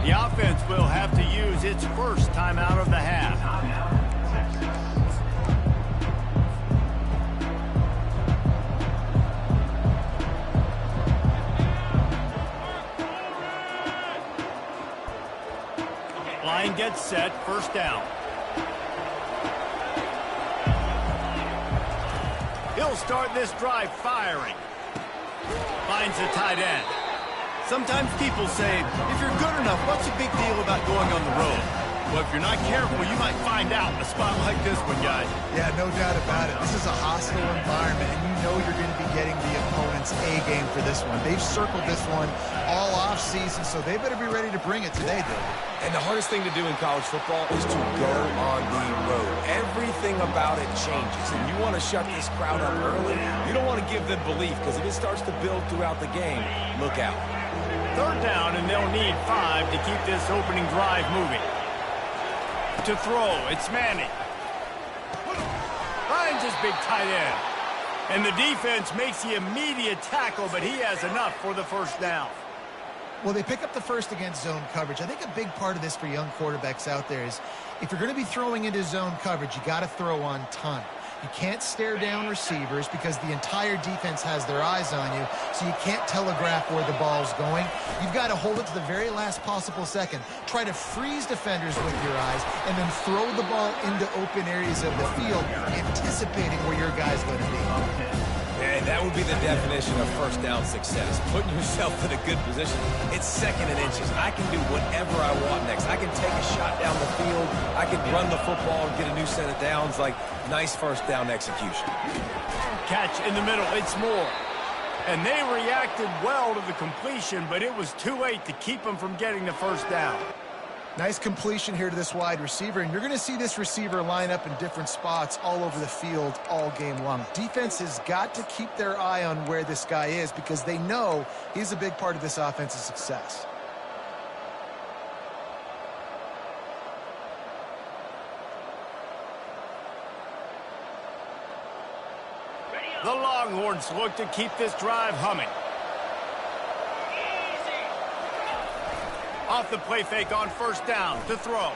The offense will have to use its first timeout of the half. Line gets set, first down. He'll start this drive firing. Finds the tight end. Sometimes people say, if you're good enough, what's the big deal about going on the road? Well, if you're not careful, you might find out in a spot like this one, guys. Yeah, no doubt about it. This is a hostile environment, and you know you're going to be getting the opponent's A game for this one. They've circled this one all offseason, so they better be ready to bring it today, David. And the hardest thing to do in college football is to go on the road. Everything about it changes, and you want to shut this crowd up early. You don't want to give them belief, because if it starts to build throughout the game, look out. Third down, and they'll need 5 to keep this opening drive moving. To throw, it's Manning. Finds his big tight end. And the defense makes the immediate tackle, but he has enough for the first down. Well, they pick up the first against zone coverage. I think a big part of this for young quarterbacks out there is if you're going to be throwing into zone coverage, you got to throw on time. You can't stare down receivers because the entire defense has their eyes on you, so you can't telegraph where the ball's going. You've got to hold it to the very last possible second. Try to freeze defenders with your eyes, and then throw the ball into open areas of the field, anticipating where your guy's going to be. And that would be the definition of first down success. Putting yourself in a good position. It's second and inches. I can do whatever I want next. I can take a shot down the field. I can run the football and get a new set of downs. Like, nice first down execution. Catch in the middle. It's Moore. And they reacted well to the completion, but it was too late to keep them from getting the first down. Nice completion here to this wide receiver, and you're going to see this receiver line up in different spots all over the field all game long. Defense has got to keep their eye on where this guy is because they know he's a big part of this offense's success. The Longhorns look to keep this drive humming. Off the play fake on first down to throw.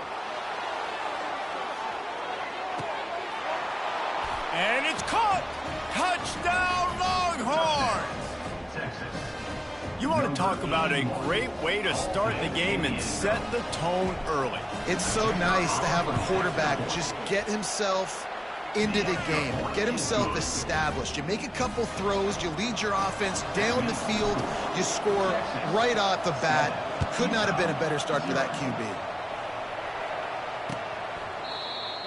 And it's caught. Touchdown, Longhorns! You want to talk about a great way to start the game and set the tone early. It's so nice to have a quarterback just get himself into the game, get himself established. You make a couple throws, you lead your offense down the field, you score right off the bat. Could not have been a better start for that QB.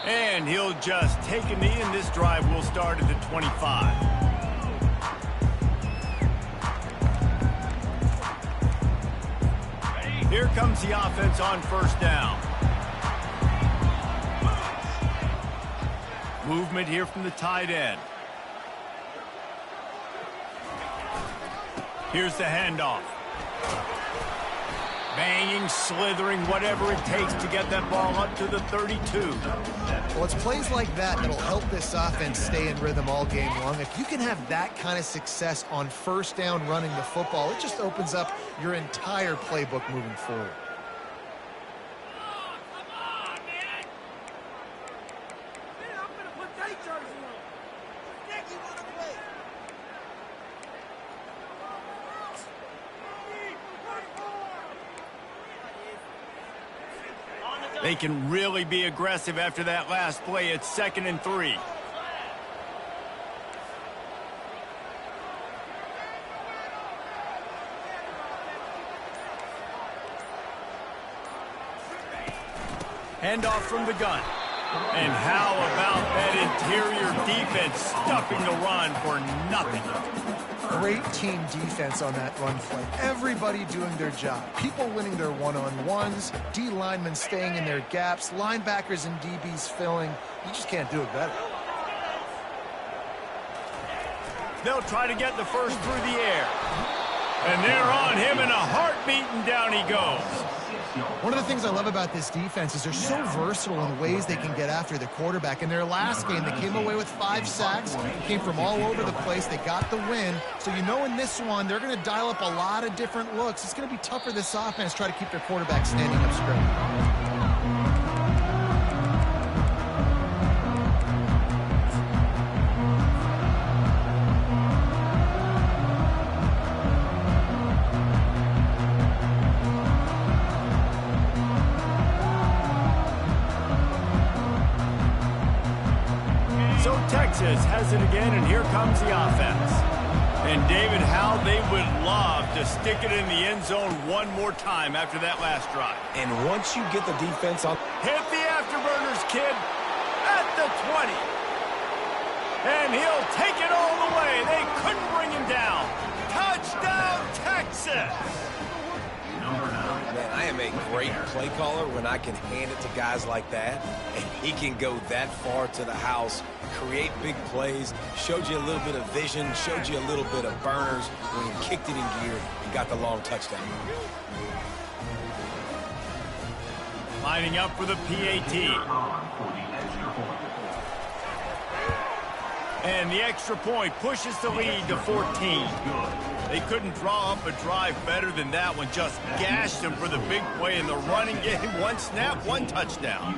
And he'll just take a knee, and this drive will start at the 25. Here comes the offense on first down. Movement here from the tight end. Here's the handoff. Banging, slithering, whatever it takes to get that ball up to the 32. Well, it's plays like that that'll help this offense stay in rhythm all game long. If you can have that kind of success on first down running the football, it just opens up your entire playbook moving forward. They can really be aggressive after that last play. It's 2nd and 3. Handoff from the gun. And how about that interior defense stuffing the run for nothing? Great team defense on that run play. Everybody doing their job. People winning their one-on-ones, D linemen staying in their gaps, linebackers and DBs filling. You just can't do it better. They'll try to get the first through the air. And they're on him in a heartbeat, and down he goes. One of the things I love about this defense is they're so versatile in ways they can get after the quarterback. In their last game, they came away with 5 sacks, came from all over the place. They got the win. So you know in this one, they're going to dial up a lot of different looks. It's going to be tough for this offense to try to keep their quarterback standing up straight. Texas has it again, and here comes the offense. And David, how they would love to stick it in the end zone one more time after that last drive. And once you get the defense on... Hit the afterburners, kid, at the 20. And he'll take it all the way. They couldn't bring him down. Touchdown, Texas! Man, I am a great play caller when I can hand it to guys like that, and he can go that far to the house, create big plays, showed you a little bit of vision, showed you a little bit of burners when he kicked it in gear and got the long touchdown. Lining up for the PAT. And the extra point pushes the lead to 14. They couldn't draw up a drive better than that one. Just gashed them for the big play in the running game. 1 snap, 1 touchdown.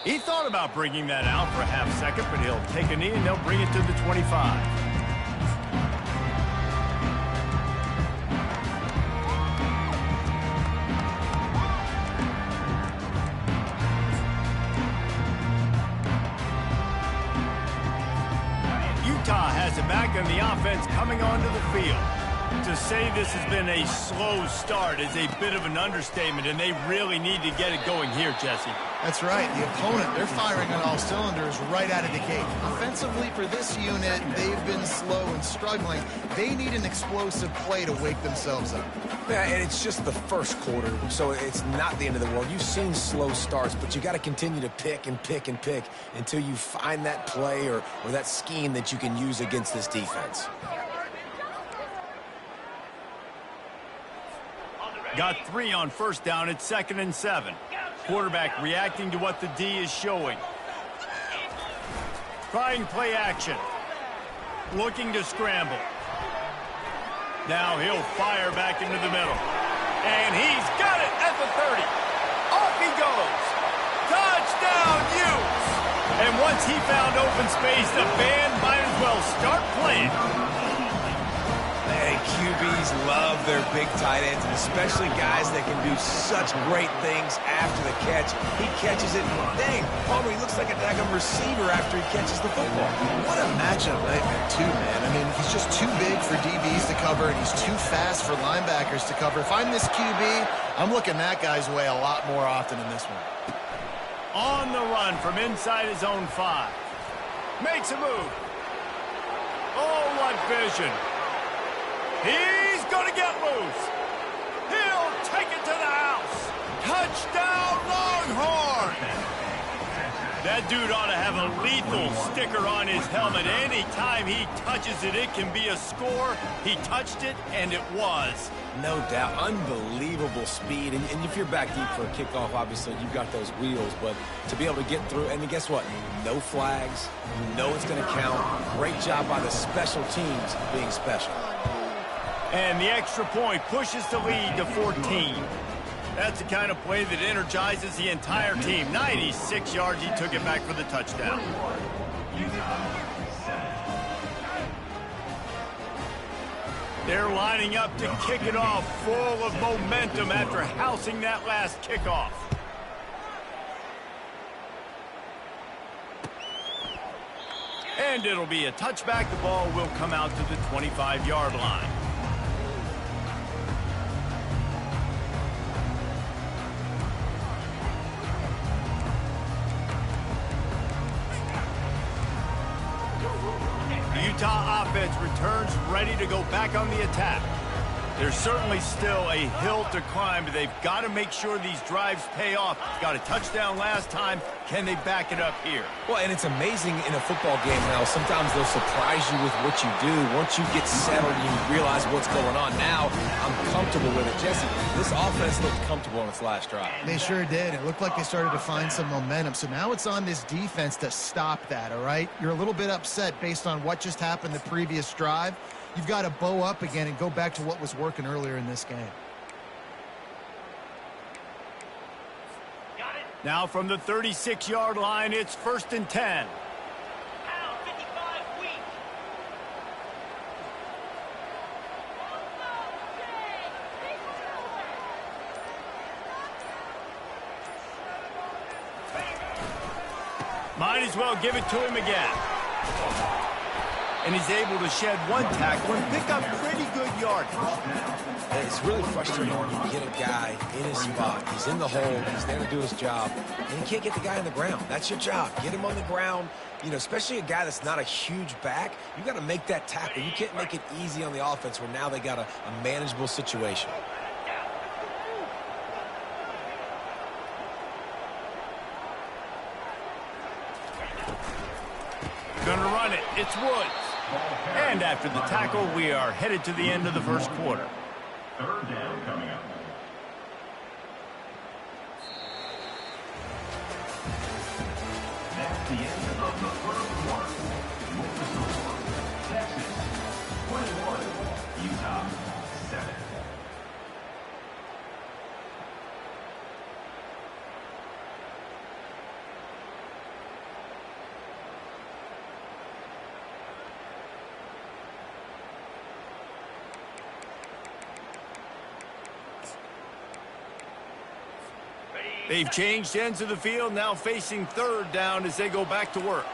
He thought about bringing that out for a half second, but he'll take a knee and they'll bring it to the 25. Utah has it back on the offense coming onto the field. To say this has been a slow start is a bit of an understatement, and they really need to get it going here, Jesse. That's right. The opponent, they're firing on all cylinders right out of the gate. Offensively for this unit, they've been slow and struggling. They need an explosive play to wake themselves up. Yeah, and it's just the first quarter, so it's not the end of the world. You've seen slow starts, but you got to continue to pick and pick and pick until you find that play or that scheme that you can use against this defense. Got 3 on first down. It's 2nd and 7. Quarterback reacting to what the D is showing. Trying play action. Looking to scramble. Now he'll fire back into the middle. And he's got it at the 30. Off he goes. Touchdown, Utes! And once he found open space, the band might as well start playing. Hey, QBs love their big tight ends, and especially guys that can do such great things after the catch. He catches it. Dang, Palmer, he looks like a daggum receiver after he catches the football. What a matchup nightmare, too, man. I mean, he's just too big for DBs to cover, and he's too fast for linebackers to cover. If I'm this QB, I'm looking that guy's way a lot more often in this one. On the run from inside his own 5. Makes a move. Oh, what vision. He's going to get loose. He'll take it to the house. Touchdown, Longhorn. That dude ought to have a lethal sticker on his helmet. Anytime he touches it, it can be a score. He touched it, and it was. No doubt. Unbelievable speed. And if you're back deep for a kickoff, obviously, you've got those wheels. But to be able to get through, and guess what? No flags. You know it's going to count. Great job by the special teams being special. And the extra point pushes the lead to 14. That's the kind of play that energizes the entire team. 96 yards, he took it back for the touchdown. They're lining up to kick it off, full of momentum after housing that last kickoff. And it'll be a touchback. The ball will come out to the 25-yard line. Utah offense returns ready to go back on the attack. There's certainly still a hill to climb, but they've got to make sure these drives pay off. Got a touchdown last time. Can they back it up here? Well, and it's amazing in a football game how sometimes they'll surprise you with what you do. Once you get settled, you realize what's going on. Now, I'm comfortable with it. Jesse, this offense looked comfortable on its last drive. They sure did. It looked like they started to find some momentum. So now it's on this defense to stop that, all right? You're a little bit upset based on what just happened the previous drive. You've got to bow up again and go back to what was working earlier in this game. Now from the 36-yard line, it's 1st and 10. Might as well give it to him again. And he's able to shed one tackle and pick up pretty good yardage. It's really frustrating when you get a guy in his spot. He's in the hole. He's there to do his job. And you can't get the guy on the ground. That's your job. Get him on the ground. You know, especially a guy that's not a huge back. You got to make that tackle. You can't make it easy on the offense where now they got a manageable situation. Gonna run it. It's Woods. And after the tackle, we are headed to the end of the first quarter. 3rd down coming up. That's the end of the first quarter. Texas 21, Utah 7. They've changed ends of the field, now facing 3rd down as they go back to work.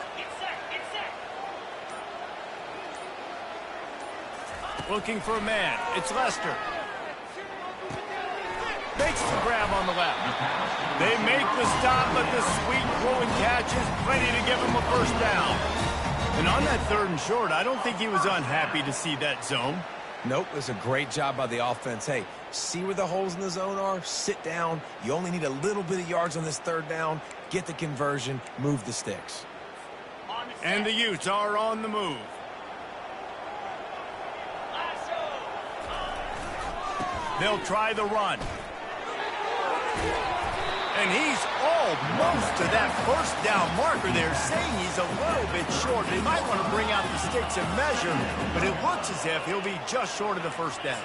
Looking for a man. It's Lester. Makes the grab on the left. They make the stop, but the sweet throwing catch is plenty to give him a 1st down. And on that 3rd and short, I don't think he was unhappy to see that zone. Nope, it was a great job by the offense. Hey, see where the holes in the zone are? Sit down. You only need a little bit of yards on this 3rd down. Get the conversion. Move the sticks. And the Utes are on the move. They'll try the run. And he's almost to that 1st down marker there, saying he's a little bit short. They might want to bring out the sticks and measure, but it looks as if he'll be just short of the 1st down.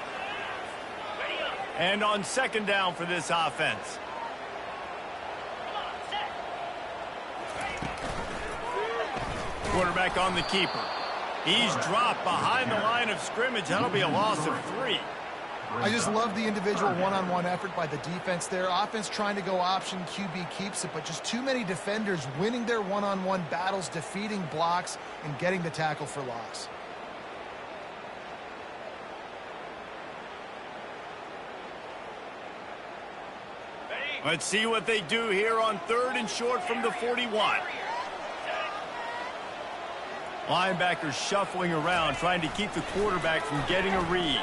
And on 2nd down for this offense. Quarterback on the keeper. He's dropped behind the line of scrimmage. That'll be a loss of 3. I just love the individual one-on-one effort by the defense there. Offense trying to go option, QB keeps it, but just too many defenders winning their one-on-one battles, defeating blocks, and getting the tackle for loss. Let's see what they do here on 3rd and short from the 41. Linebackers shuffling around, trying to keep the quarterback from getting a read.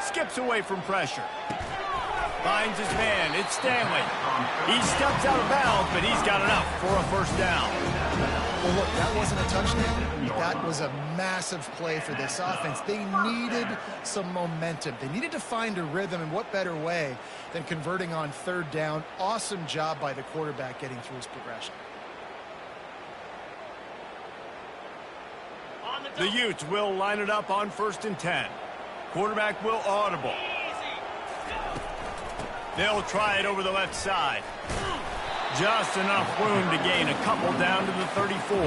Skips away from pressure. Finds his man. It's Stanley. He steps out of bounds, but he's got enough for a 1st down. Well, look, that wasn't a touchdown. That was a massive play for this offense. They needed some momentum. They needed to find a rhythm, and what better way than converting on 3rd down. Awesome job by the quarterback getting through his progression. The Utes will line it up on 1st and 10. Quarterback will audible. They'll try it over the left side. Just enough room to gain a couple down to the 34.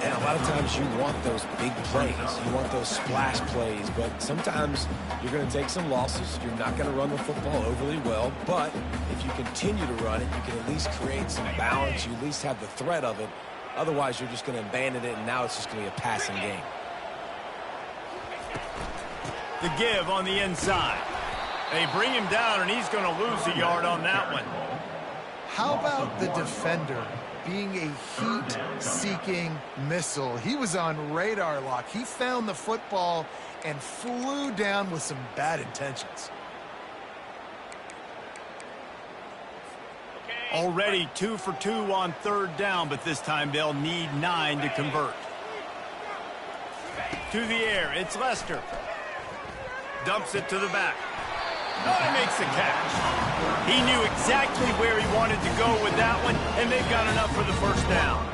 And a lot of times you want those big plays. You want those splash plays. But sometimes you're going to take some losses. You're not going to run the football overly well. But if you continue to run it, you can at least create some balance. You at least have the threat of it. Otherwise, you're just going to abandon it, and now it's just going to be a passing game. The give on the inside. They bring him down, and he's going to lose a yard on that one. How about the defender being a heat-seeking missile. He was on radar lock. He found the football and flew down with some bad intentions. Already 2 for 2 on third down, but this time they'll need 9 to convert. To the air, it's Lester. Dumps it to the back. Oh, he makes the catch. He knew exactly where he wanted to go with that one, and they've got enough for the first down.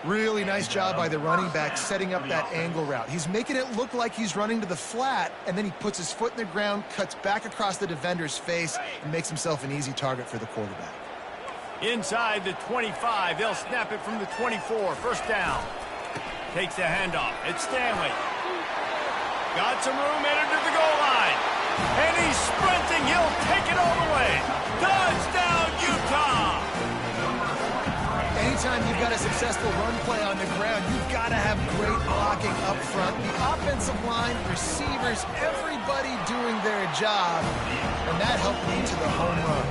Really nice job by the running back setting up that angle route. He's making it look like he's running to the flat, and then he puts his foot in the ground, cuts back across the defender's face, and makes himself an easy target for the quarterback. Inside the 25, they'll snap it from the 24. First down. Takes a handoff. It's Stanley. Got some room, entered to the goal line. And he's sprinting. He'll take it all the way. Touchdown, Utah! Anytime you've got a successful run play on the ground, you've got to have great blocking up front. The offensive line, receivers, everybody doing their job. And that helped lead to the home run.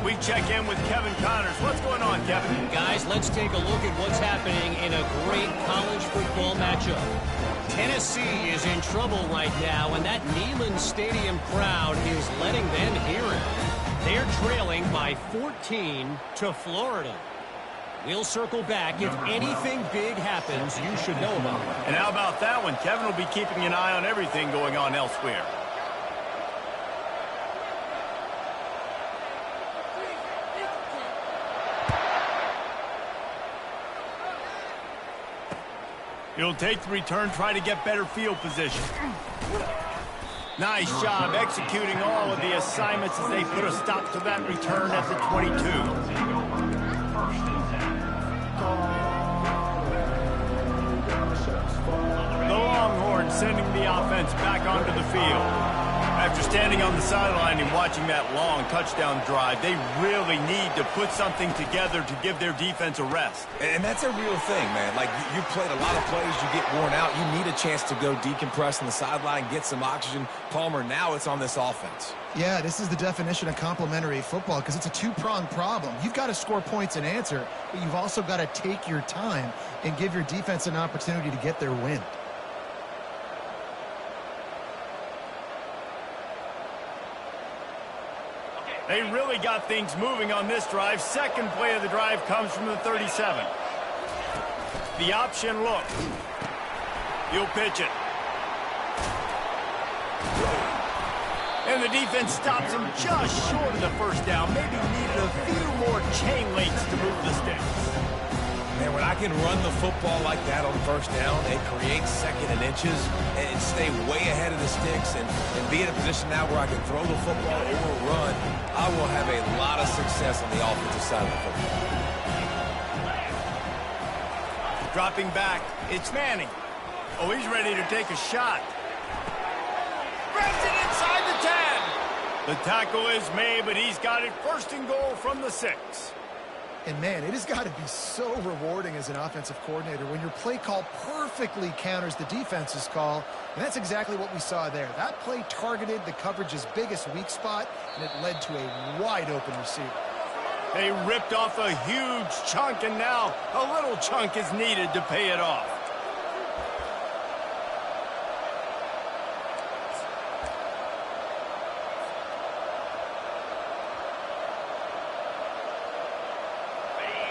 We check in with Kevin Connors. What's going on, Kevin? Guys, let's take a look at what's happening in a great college football matchup. Tennessee is in trouble right now, and that Neyland Stadium crowd is letting them hear it. They're trailing by 14 to Florida. We'll circle back. If anything big happens, you should know about it. And how about that one? Kevin will be keeping an eye on everything going on elsewhere. He'll take the return, try to get better field position. Nice job executing all of the assignments as they put a stop to that return at the 22. The Longhorns sending the offense back onto the field. After standing on the sideline and watching that long touchdown drive, they really need to put something together to give their defense a rest. And that's a real thing, man. Like, you played a lot of plays, you get worn out. You need a chance to go decompress on the sideline, get some oxygen. Palmer, now it's on this offense. Yeah, this is the definition of complementary football because it's a two-pronged problem. You've got to score points and answer, but you've also got to take your time and give your defense an opportunity to get their win. They really got things moving on this drive. Second play of the drive comes from the 37. The option look. He'll pitch it. And the defense stops him just short of the first down. Maybe needed a few more chain links to move the sticks. Man, when I can run the football like that on first down and create second and inches and stay way ahead of the sticks and be in a position now where I can throw the football or run, I will have a lot of success on the offensive side of the football. Dropping back, it's Manning. Oh, he's ready to take a shot. Grabs it inside the 10. The tackle is made, but he's got it first and goal from the 6. And, man, it has got to be so rewarding as an offensive coordinator when your play call perfectly counters the defense's call. And that's exactly what we saw there. That play targeted the coverage's biggest weak spot, and it led to a wide-open receiver. They ripped off a huge chunk, and now a little chunk is needed to pay it off.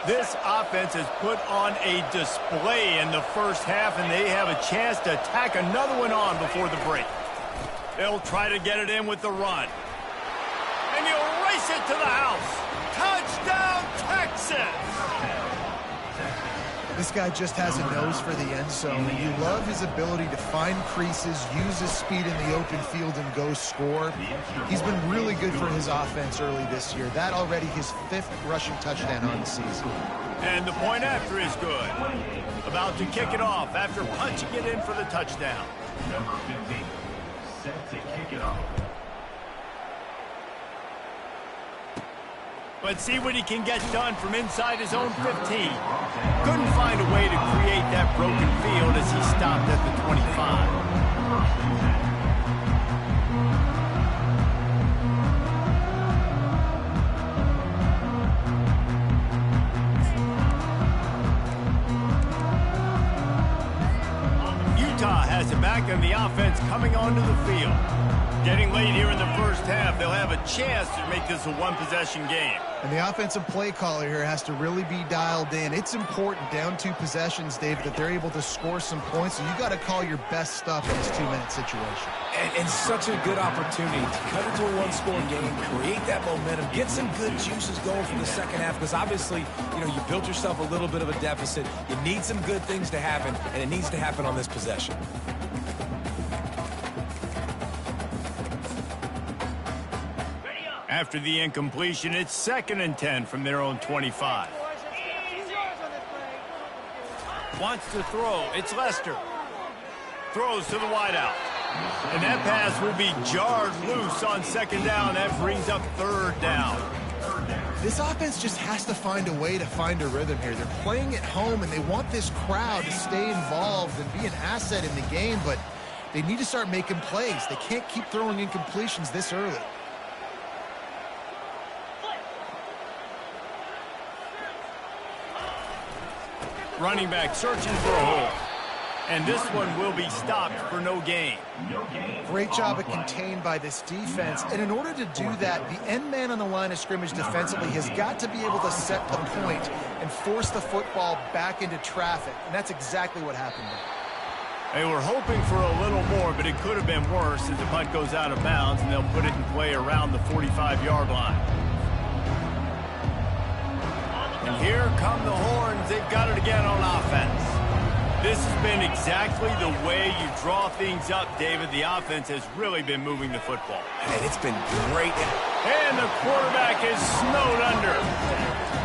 This offense has put on a display in the first half, and they have a chance to tack another one on before the break. They'll try to get it in with the run. And he'll race it to the house. Touchdown, Texas! This guy just has a nose for the end zone, and you love his ability to find creases, use his speed in the open field, and go score. He's been really good for his offense early this year. That already his 5th rushing touchdown on the season. And the point after is good. About to kick it off after punching it in for the touchdown. Number 15, set to kick it off. Let's see what he can get done from inside his own 15. Couldn't find a way to create that broken field as he stopped at the 25. quarterback and the offense coming onto the field. Getting late here in the first half, they'll have a chance to make this a one-possession game. And the offensive play caller here has to really be dialed in. It's important, down 2 possessions, David, that they're able to score some points. So you got to call your best stuff in this 2-minute situation. And such a good opportunity to cut into a one-score game, create that momentum, get some good juices going for the second half, because obviously, you built yourself a little bit of a deficit. You need some good things to happen, and it needs to happen on this possession. After the incompletion, it's 2nd and 10 from their own 25. Wants to throw. It's Lester. Throws to the wideout. And that pass will be jarred loose on 2nd down. That brings up 3rd down. This offense just has to find a way to find a rhythm here. They're playing at home, and they want this crowd to stay involved and be an asset in the game, but they need to start making plays. They can't keep throwing incompletions this early. Running back searching for a hole. And this one will be stopped for no gain. Great job of contained by this defense. And in order to do that, the end man on the line of scrimmage defensively has got to be able to set the point and force the football back into traffic. And that's exactly what happened there. They were hoping for a little more, but it could have been worse as the punt goes out of bounds, and they'll put it in play around the 45-yard line. And here come the horns. They've got it again on offense. This has been exactly the way you draw things up, David. The offense has really been moving the football. And it's been great. And the quarterback is snowed under.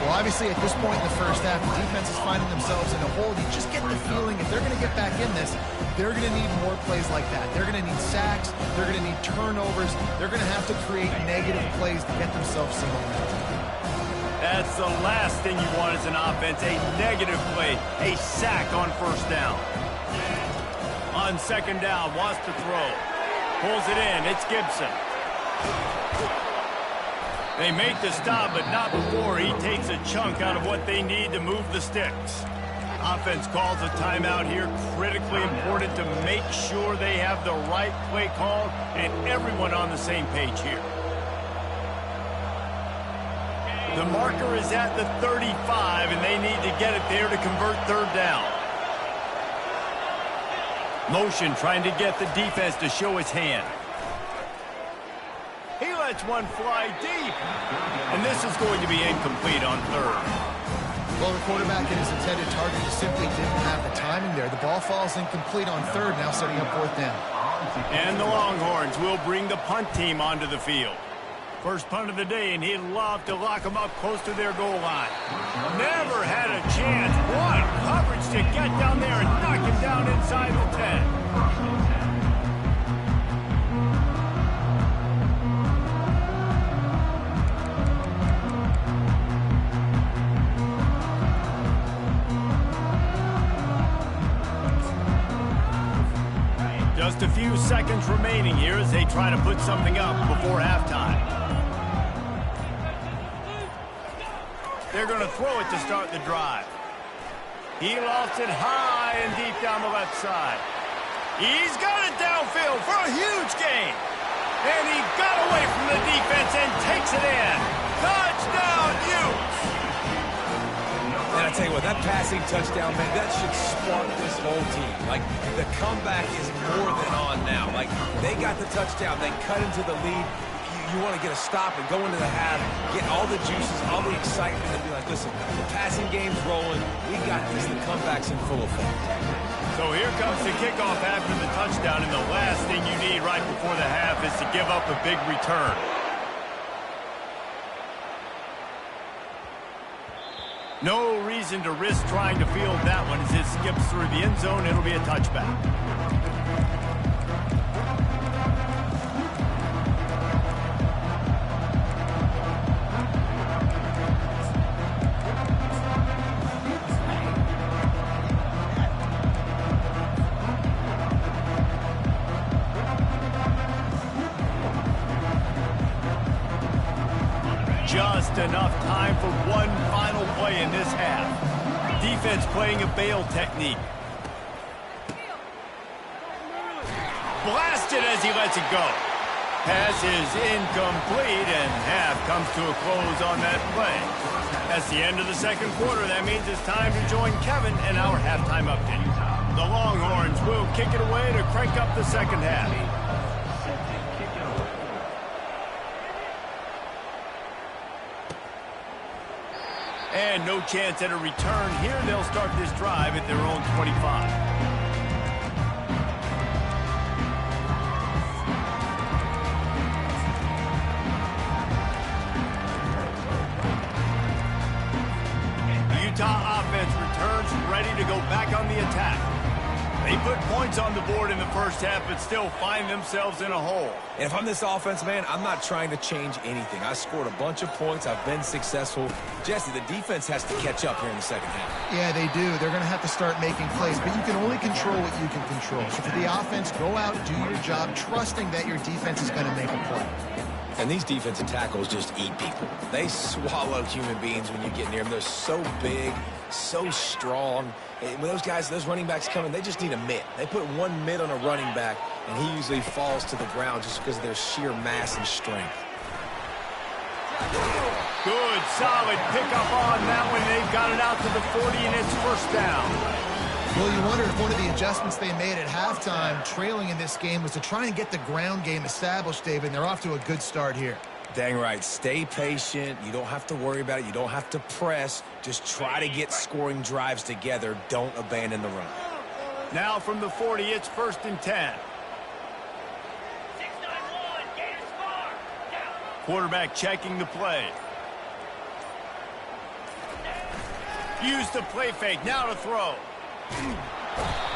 Well, obviously, at this point in the first half, the defense is finding themselves in a hole. You just get the feeling if they're going to get back in this, they're going to need more plays like that. They're going to need sacks. They're going to need turnovers. They're going to have to create negative plays to get themselves some momentum. That's the last thing you want as an offense, a negative play, a sack on 1st down. On 2nd down, wants to throw. Pulls it in, it's Gibson. They make the stop, but not before he takes a chunk out of what they need to move the sticks. Offense calls a timeout here, critically important to make sure they have the right play call and everyone on the same page here. The marker is at the 35, and they need to get it there to convert 3rd down. Motion trying to get the defense to show his hand. He lets one fly deep, and this is going to be incomplete on 3rd. Well, the quarterback and his intended target just simply didn't have the timing there. The ball falls incomplete on 3rd, now setting up 4th down. And the Longhorns will bring the punt team onto the field. First punt of the day, and he'd love to lock them up close to their goal line. Never had a chance. What coverage to get down there and knock him down inside the 10. Just a few seconds remaining here as they try to put something up before halftime. They're going to throw it to start the drive. He lofts it high and deep down the left side. He's got it downfield for a huge gain. And he got away from the defense and takes it in. Touchdown, Utes! And I tell you what, that passing touchdown, man, that should spark this whole team. Like, the comeback is more than on now. Like, they got the touchdown. They cut into the lead. You want to get a stop and go into the half, get all the juices, all the excitement, and be like, listen, the passing game's rolling. We got this. The comeback's in full effect. So here comes the kickoff after the touchdown, and the last thing you need right before the half is to give up a big return. No reason to risk trying to field that one as it skips through the end zone. It'll be a touchback. Just enough time for one final play in this half. Defense playing a bail technique. blasted as he lets it go. Pass is incomplete, and half comes to a close on that play. That's the end of the second quarter. That means it's time to join Kevin in our halftime update. The Longhorns will kick it away to crank up the second half. And no chance at a return here. They'll start this drive at their own 25. Utah offense returns ready to go back on the attack. They put points on the board in the first half, but still find themselves in a hole. And if I'm this offense, man, I'm not trying to change anything. I scored a bunch of points. I've been successful. Jesse, the defense has to catch up here in the second half. Yeah, they do. They're going to have to start making plays, but you can only control what you can control. So for the offense, go out, do your job, trusting that your defense is going to make a play. And these defensive tackles just eat people. They swallow human beings when you get near them. They're so big, so strong. When those guys, those running backs come in, they just need a mitt. They put one mitt on a running back, and he usually falls to the ground just because of their sheer mass and strength. Good, solid pickup on that one. They've got it out to the 40, and it's first down. Well, you wonder if one of the adjustments they made at halftime, trailing in this game, was to try and get the ground game established, David, and they're off to a good start here. Dang right. Stay patient. You don't have to worry about it. You don't have to press. Just try to get scoring drives together. Don't abandon the run. Now from the 40, it's first and 10. Quarterback checking the play. Use the play fake. Now to throw.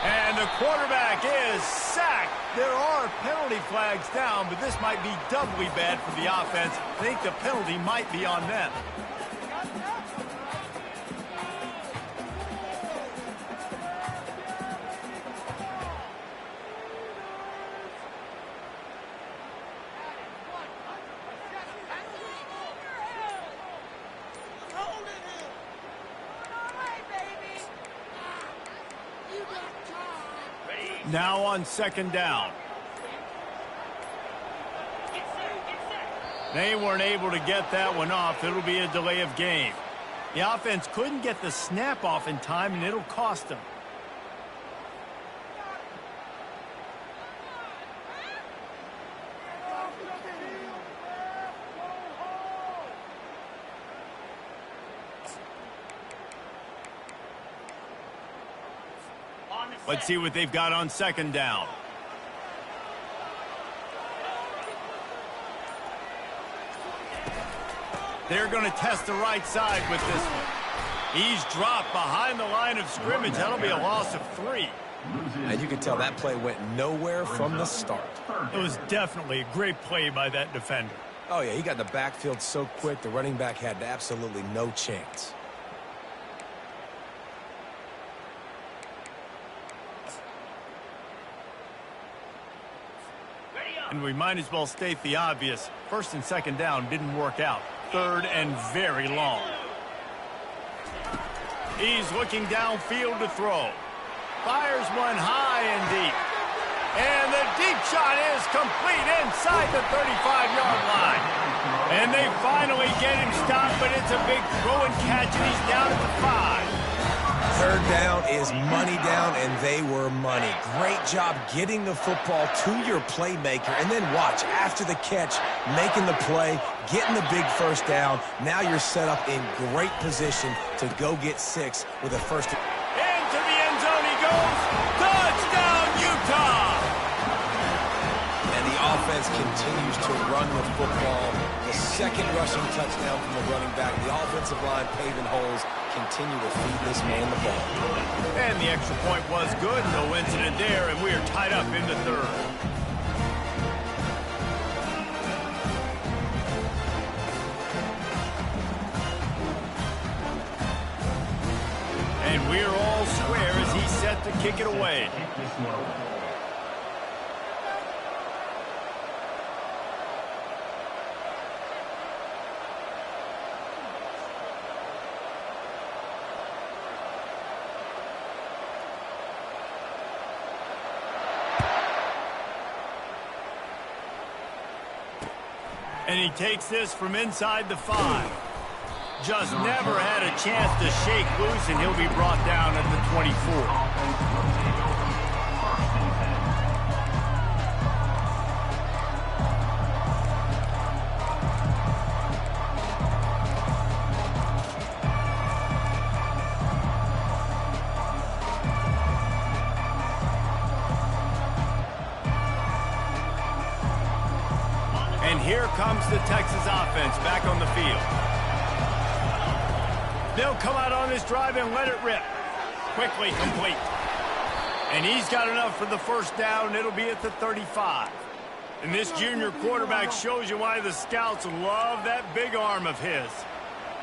And the quarterback is sacked. There are penalty flags down, but this might be doubly bad for the offense. I think the penalty might be on them. Now on second down. They weren't able to get that one off. It'll be a delay of game. The offense couldn't get the snap off in time, and it'll cost them. Let's see what they've got on second down. They're going to test the right side with this one. He's dropped behind the line of scrimmage. That'll be a loss of 3. And you can tell that play went nowhere from the start. It was definitely a great play by that defender. Oh, yeah, he got in the backfield so quick, the running back had absolutely no chance. And we might as well state the obvious. First and second down didn't work out. Third and very long. He's looking downfield to throw. Fires one high and deep. And the deep shot is complete inside the 35-yard line. And they finally get him stopped, but it's a big throw and catch, and he's down at the 5. Third down is money down, and they were money. Great job getting the football to your playmaker, and then watch, after the catch, making the play, getting the big first down. Now you're set up in great position to go get 6 with a first. Into the end zone he goes. Touchdown, Utah! And the offense continues to run the football. The second rushing touchdown from the running back. The offensive line paving holes. Continue to feed this man the ball. And the extra point was good. No incident there, and we are tied up in the third. And we're all square as he's set to kick it away. And he takes this from inside the 5. Just never had a chance to shake loose, and he'll be brought down at the 24. And here comes the Texas offense back on the field. They'll come out on this drive and let it rip. Quickly complete. And he's got enough for the first down. It'll be at the 35. And this junior quarterback shows you why the scouts love that big arm of his.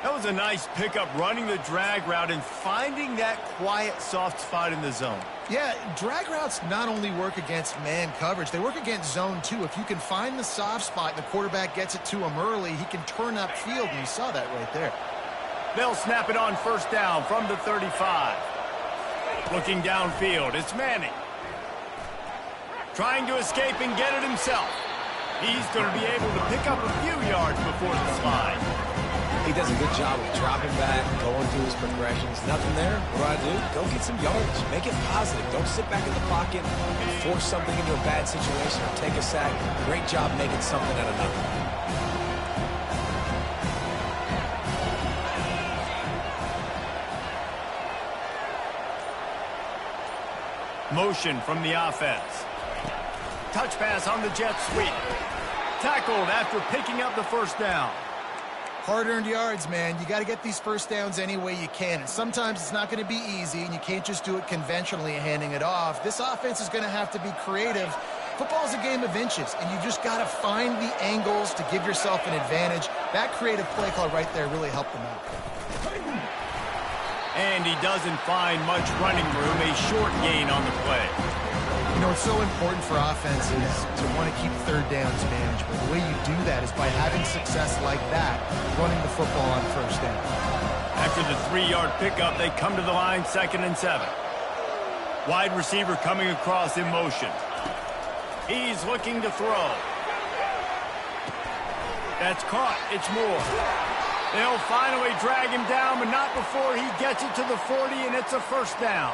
That was a nice pickup, running the drag route and finding that quiet, soft spot in the zone. Yeah, drag routes not only work against man coverage, they work against zone too. If you can find the soft spot and the quarterback gets it to him early, he can turn upfield, and you saw that right there. They'll snap it on first down from the 35. Looking downfield, it's Manning. Trying to escape and get it himself. He's going to be able to pick up a few yards before the slide. He does a good job of dropping back, going through his progressions. Nothing there. What do? Go get some yards. Make it positive. Don't sit back in the pocket and force something into a bad situation or take a sack. Great job making something out of nothing. Motion from the offense. Touch pass on the jet sweep. Tackled after picking up the first down. Hard-earned yards, man. You got to get these first downs any way you can. And sometimes it's not going to be easy, and you can't just do it conventionally handing it off. This offense is going to have to be creative. Football is a game of inches, and you just got to find the angles to give yourself an advantage. That creative play call right there really helped them out. And he doesn't find much running room, a short gain on the play. You know, it's so important for offenses to want to keep third downs manageable. The way you do that is by having success like that, running the football on first down. After the 3-yard pickup, they come to the line, 2nd and 7. Wide receiver coming across in motion. He's looking to throw. That's caught. It's Moore. They'll finally drag him down, but not before he gets it to the 40, and it's a first down.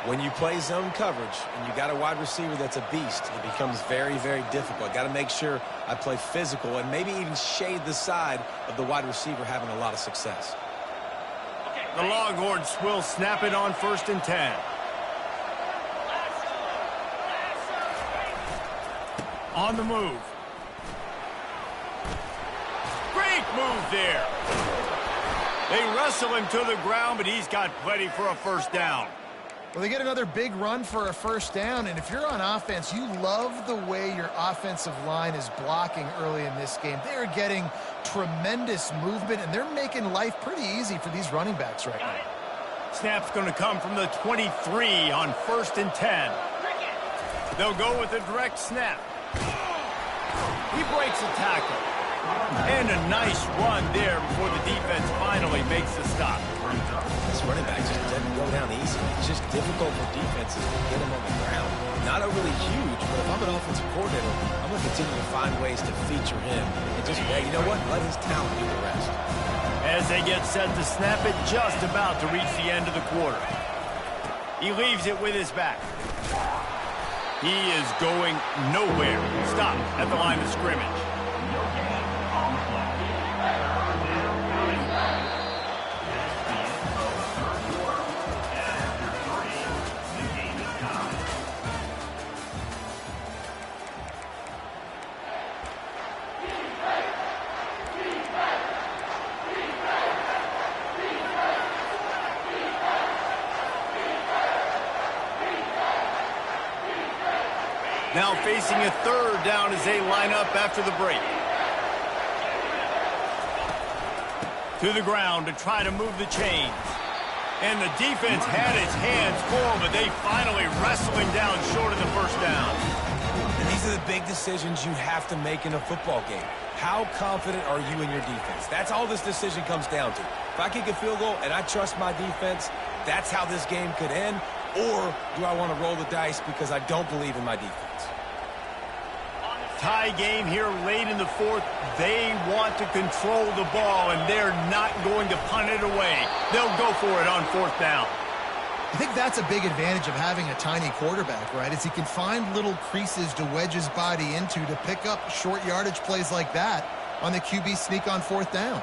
When you play zone coverage and you got a wide receiver that's a beast, it becomes very, very difficult. Got to make sure I play physical and maybe even shade the side of the wide receiver having a lot of success. The Longhorns will snap it on 1st and 10. On the move. Great move there. They wrestle him to the ground, but he's got plenty for a first down. Well, they get another big run for a first down, and if you're on offense, you love the way your offensive line is blocking early in this game. They're getting tremendous movement, and they're making life pretty easy for these running backs right now. Snap's going to come from the 23 on 1st and 10. They'll go with a direct snap. He breaks a tackle. And a nice run there before the defense finally makes the stop. This running back just doesn't go down easy. It's just difficult for defenses to get him on the ground. Not overly huge, but if I'm an offensive coordinator, I'm going to continue to find ways to feature him. And just, you know what? Let his talent do the rest. As they get set to snap it, just about to reach the end of the quarter. He leaves it with his back. He is going nowhere. Stop at the line of scrimmage. Now facing a 3rd down as they line up after the break. To the ground to try to move the chains. And the defense had its hands full, but they finally wrestle him down short of the first down. And these are the big decisions you have to make in a football game. How confident are you in your defense? That's all this decision comes down to. If I kick a field goal and I trust my defense, that's how this game could end. Or do I want to roll the dice because I don't believe in my defense? tie game here late in the fourth. They want to control the ball, and they're not going to punt it away. They'll go for it on fourth down. I think that's a big advantage of having a tiny quarterback, right? Is he can find little creases to wedge his body into to pick up short yardage plays like that on the QB sneak on fourth down.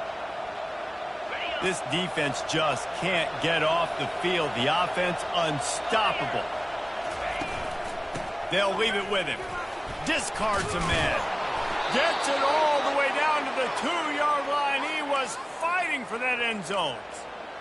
This defense just can't get off the field. The offense unstoppable. They'll leave it with him. Discards a man. Gets it all the way down to the 2-yard line. He was fighting for that end zone.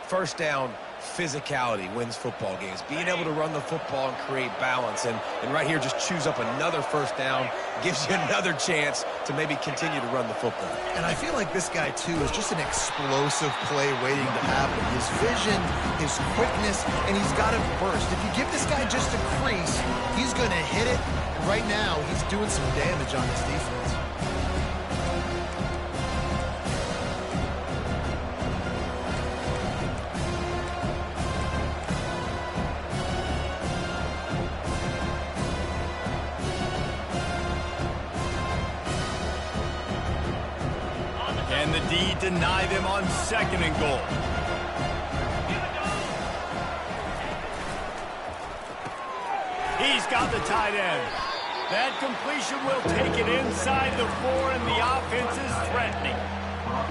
First down, physicality wins football games. Being able to run the football and create balance. And right here, just choose up another first down. Gives you another chance to maybe continue to run the football. And I feel like this guy, too, is just an explosive play waiting to happen. His vision, his quickness, and he's got a burst. If you give this guy just a crease, he's going to hit it. Right now, he's doing some damage on this defense. And the D deny them on second and goal. He's got the tight end. That completion will take it inside the 4, and the offense is threatening.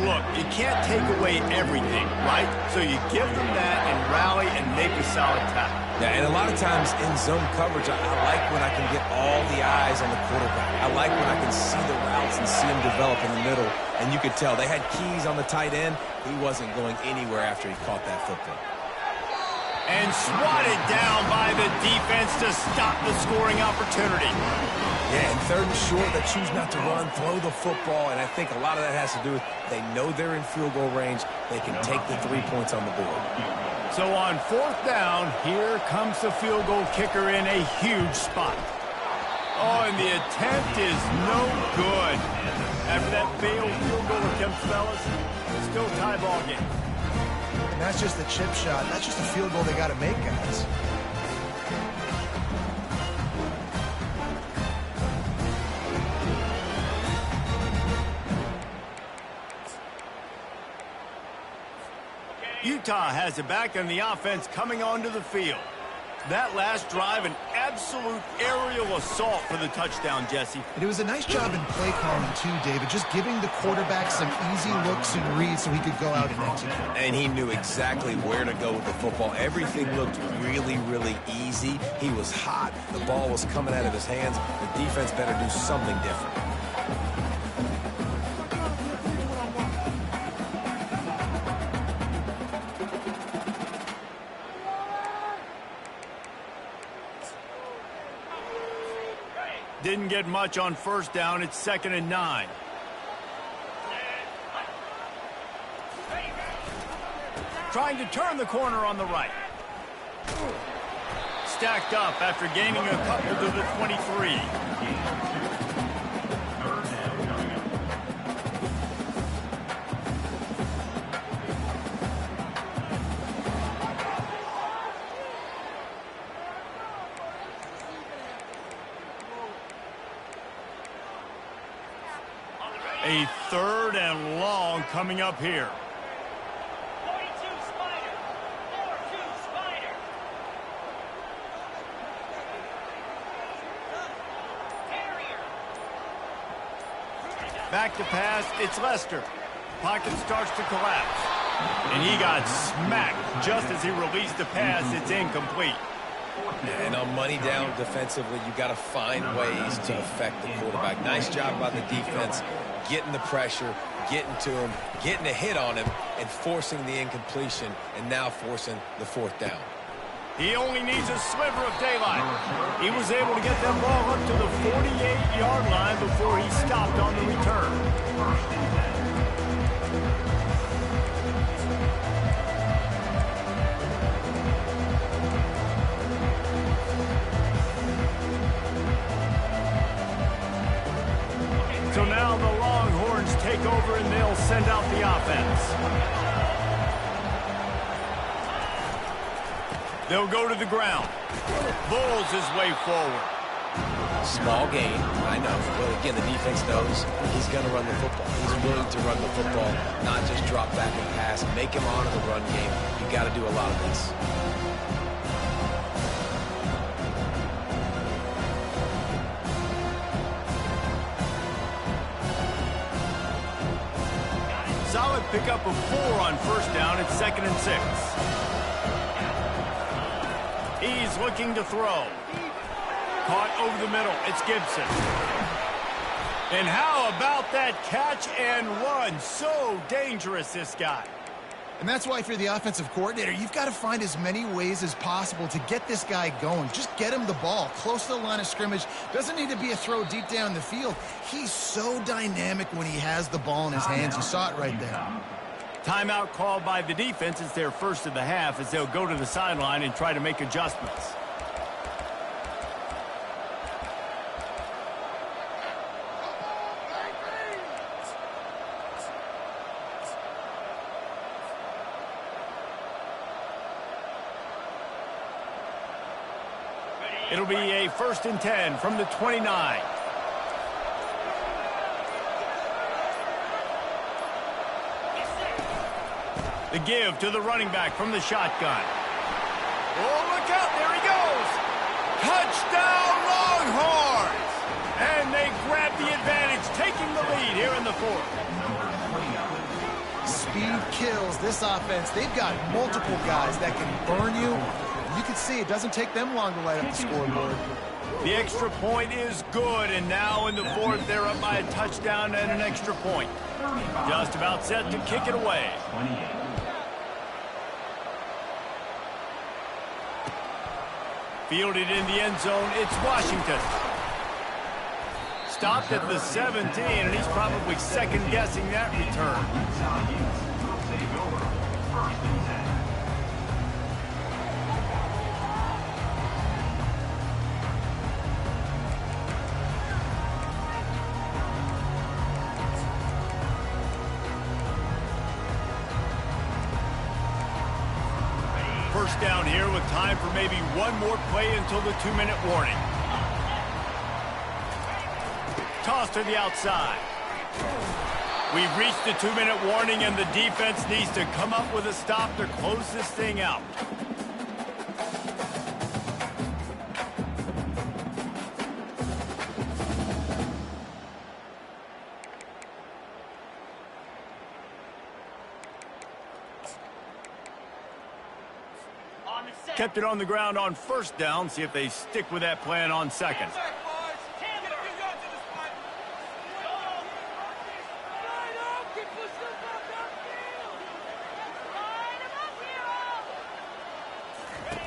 Look, you can't take away everything, right? So you give them that and rally and make a solid tackle. Yeah, and a lot of times in zone coverage, I like when I can get all the eyes on the quarterback. I like when I can see the routes and see him develop in the middle. And you could tell they had keys on the tight end. He wasn't going anywhere after he caught that football. And swatted down by the defense to stop the scoring opportunity. Yeah, and third and short, they choose not to run, throw the football, and I think a lot of that has to do with they know they're in field goal range. They can take the 3 points on the board. So on fourth down, here comes the field goal kicker in a huge spot. Oh, and the attempt is no good. After that failed field goal attempt, fellas, it's still tie ball game. And that's just the chip shot. That's just a field goal they got to make, guys. Utah has it back, and the offense coming onto the field. That last drive, an absolute aerial assault for the touchdown, Jesse. And it was a nice job in play calling, too, David, just giving the quarterback some easy looks and reads so he could go out and execute. And he knew exactly where to go with the football. Everything looked really, really easy. He was hot. The ball was coming out of his hands. The defense better do something different. Didn't get much on first down. It's 2nd and 9. Trying to turn the corner on the right. Stacked up after gaining a couple to the 23. A 3rd and long coming up here. 42 Spider. 4-2 Spider. Carrier. Back to pass, it's Lester. Pocket starts to collapse. And he got smacked just as he released the pass. It's incomplete. And on money down defensively, you got to find ways to affect the quarterback. Nice job by the defense, getting the pressure, getting to him, getting a hit on him, and forcing the incompletion, and now forcing the 4th down. He only needs a sliver of daylight. He was able to get that ball up to the 48-yard line before he stopped on the return. So now the Longhorns take over and they'll send out the offense. They'll go to the ground. Bulls his way forward. Small gain, I know, but Again, the defense knows he's going to run the football. He's willing to run the football, not just drop back and pass, make him honor the run game. You got to do a lot of this. Solid pickup of 4 on first down. It's 2nd and 6. He's looking to throw. Caught over the middle. It's Gibson. And how about that catch and run? So dangerous, this guy. And that's why if you're the offensive coordinator, you've got to find as many ways as possible to get this guy going. Just get him the ball close to the line of scrimmage. Doesn't need to be a throw deep down the field. He's so dynamic when he has the ball in his hands. You saw it right there. Timeout called by the defense. It's their first of the half as they'll go to the sideline and try to make adjustments. It'll be a 1st and 10 from the 29. The give to the running back from the shotgun. Oh, look out. There he goes. Touchdown, Longhorns. And they grab the advantage, taking the lead here in the 4th. Speed kills this offense. They've got multiple guys that can burn you. You can see it doesn't take them long to light up the scoreboard. The extra point is good, and now in the 4th, they're up by a touchdown and an extra point. Just about set to kick it away. Fielded in the end zone, it's Washington. Stopped at the 17, and he's probably second-guessing that return. First down here with time for maybe one more play until the 2-minute warning. Toss to the outside. We've reached the 2-minute warning, and the defense needs to come up with a stop to close this thing out. Kept it on the ground on first down. See if they stick with that plan on second.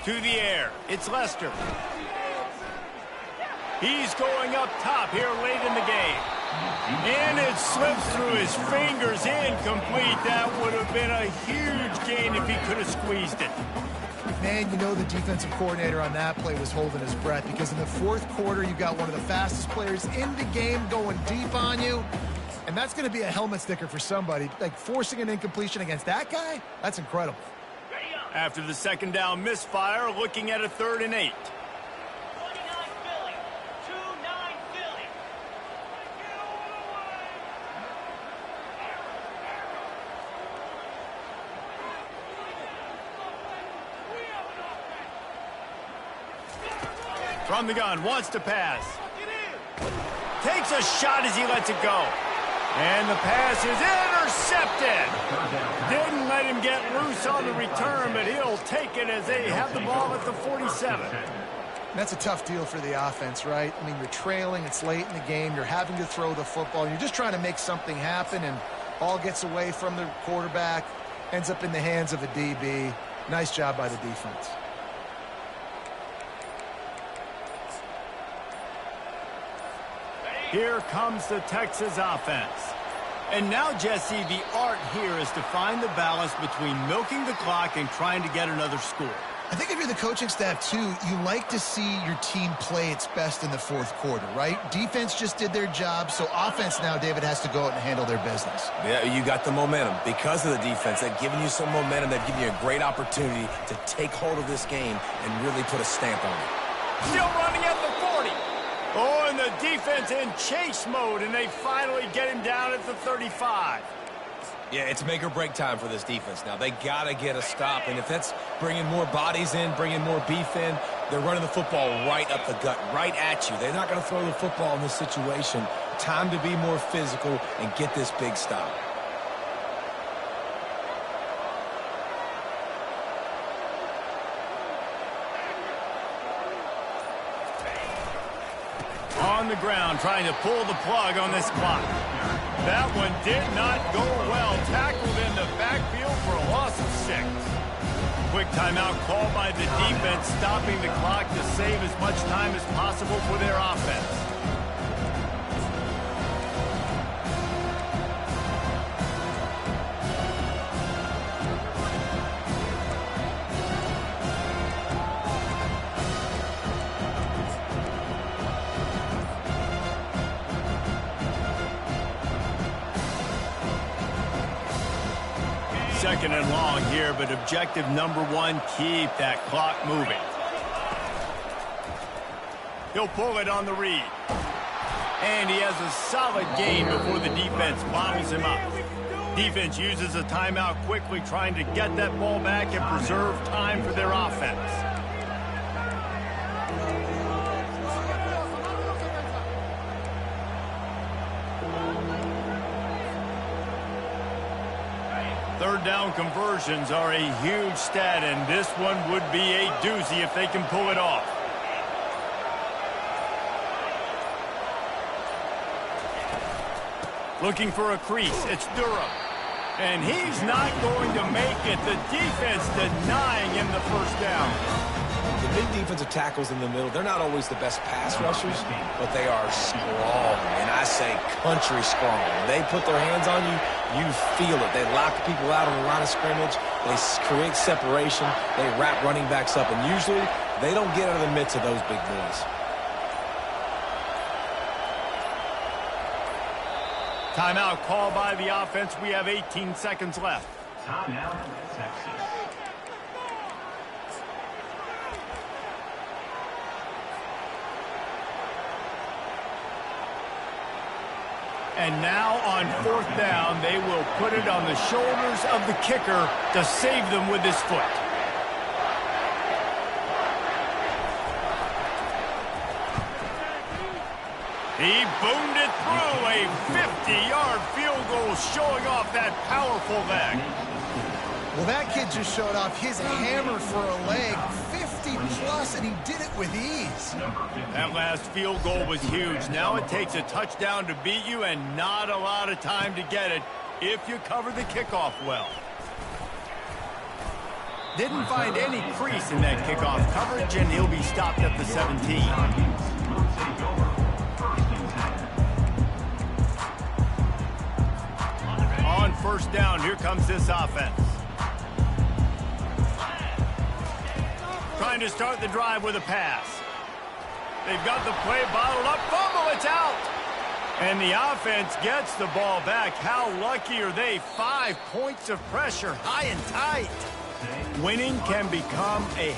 To the air. It's Lester. He's going up top here late in the game. And it slips through his fingers. Incomplete. That would have been a huge gain if he could have squeezed it. Man, you know the defensive coordinator on that play was holding his breath because in the 4th quarter, you got one of the fastest players in the game going deep on you. And that's going to be a helmet sticker for somebody. Like, forcing an incompletion against that guy, that's incredible. After the second down misfire, looking at a 3rd and 8. 29 Philly. 2-9 Philly. From the gun, wants to pass. Takes a shot as he lets it go. And the pass is intercepted. Didn't let him get loose on the return, but he'll take it as they have the ball at the 47. That's a tough deal for the offense, right? I mean, you're trailing, it's late in the game, you're having to throw the football, you're just trying to make something happen, and ball gets away from the quarterback, ends up in the hands of a DB. Nice job by the defense. Here comes the Texas offense. And now, Jesse, the art here is to find the balance between milking the clock and trying to get another score. I think if you're the coaching staff, too, you like to see your team play its best in the 4th quarter, right? Defense just did their job, so offense now, David, has to go out and handle their business. Yeah, you got the momentum. Because of the defense, they've given you some momentum. They've given you a great opportunity to take hold of this game and really put a stamp on it. Still running at the 40. Oh, and the defense in chase mode, and they finally get him down at the 35. Yeah, it's make or break time for this defense now. They got to get a stop, and if that's bringing more bodies in, bringing more beef in, they're running the football right up the gut, right at you. They're not going to throw the football in this situation. Time to be more physical and get this big stop. On the ground, trying to pull the plug on this clock. That one did not go well. Tackled in the backfield for a loss of 6. Quick timeout called by the defense, stopping the clock to save as much time as possible for their offense. Second and long here, but objective number 1, keep that clock moving. He'll pull it on the read. And he has a solid gain before the defense bottles him up. Defense uses a timeout quickly, trying to get that ball back and preserve time for their offense. Third down conversions are a huge stat, and this one would be a doozy if they can pull it off. Looking for a crease. It's Durham. And he's not going to make it. The defense denying him the first down. The big defensive tackles in the middle, they're not always the best pass rushers, but they are strong, and I say country strong. When they put their hands on you, you feel it. They lock people out on the line of scrimmage. They create separation. They wrap running backs up, and usually they don't get out of the midst of those big boys. Timeout called by the offense. We have 18 seconds left. Timeout, Texas. And now on 4th down, they will put it on the shoulders of the kicker to save them with his foot. He boomed it through. A 50-yard field goal showing off that powerful leg. Well, that kid just showed off his hammer for a leg, 50-plus, and he did it with ease. That last field goal was huge. Now it takes a touchdown to beat you and not a lot of time to get it if you cover the kickoff well. Didn't find any crease in that kickoff coverage, and he'll be stopped at the 17. On 1st down, here comes this offense. Trying to start the drive with a pass. They've got the play bottled up. Fumble, it's out. And the offense gets the ball back. How lucky are they? 5 points of pressure, high and tight. Winning can become a